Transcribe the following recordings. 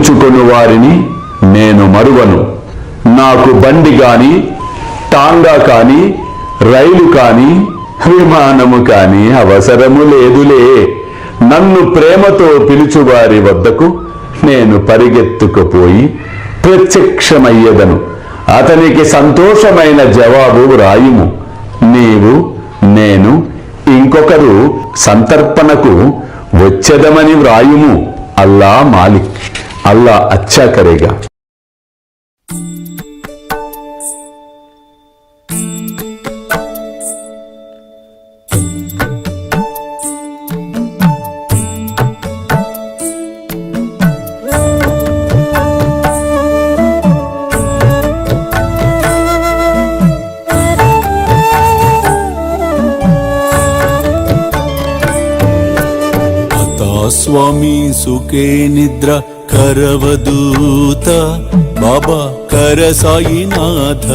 ఉంచుకుని వారిని నేను మరువను. నాకు బండి కాని, టాంగా కాని, రైలు కాని, విమానము కాని అవసరము లేదులే. నన్ను ప్రేమతో పిలుచువారి వద్దకు నేను పరిగెత్తుకుపోయి ప్రత్యక్షమయ్యదను. అతనికి సంతోషమైన జవాబు వ్రాయుము. నీవు, నేను, ఇంకొకరు సంతర్పణకు వచ్చేదమని వ్రాయుము. అల్లా మాలిక్, అల్లా అచ్చా కరేగా. స్వామి సుఖే నిద్ర కరవదూత బాబా కర సాయినాథ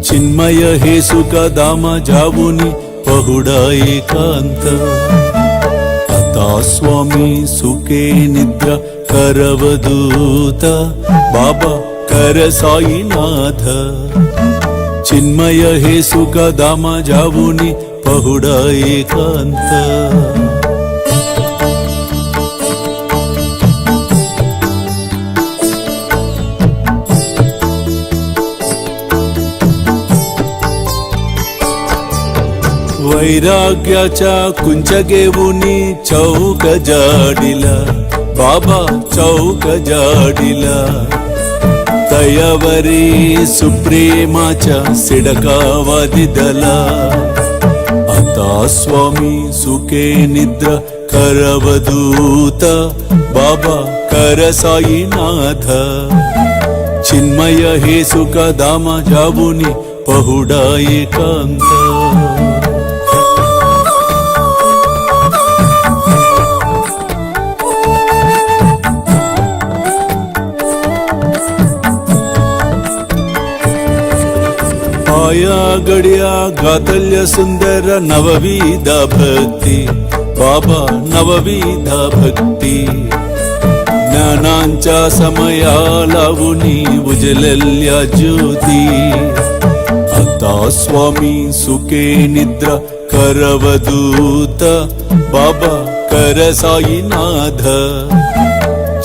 చిన్మయ హే సుఖ దామ జావుని పహుడా ఏకాంత అతా స్వామి సుఖే నిద్ర కరవదూత బాబా కర సాయినాథ చిన్మయ హే సుఖ దామ జావుని పహుడా ఏకాంత वैराग्याच्या कुंचगेवुनी चौक जाडिला बाबा चौक जाडिला तयावरी सुप्रेमाच्या सिडकावादिदला आता स्वामी सुखे निद्र करवदूत बाबा कर साईनाथ चिन्मय हे सुख दामा जाबुनी पहुडा एकांत आया गड्या गातल्य सुंदर नवविधा भक्ती बाबा नवविधा भक्ती ज्ञानांच्या समया लावुनी उजलल्या ज्योती आता स्वामी सुखे निद्रा करवदूत बाबा कर साईनाथ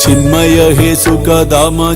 चिन्मय हे सुख दाम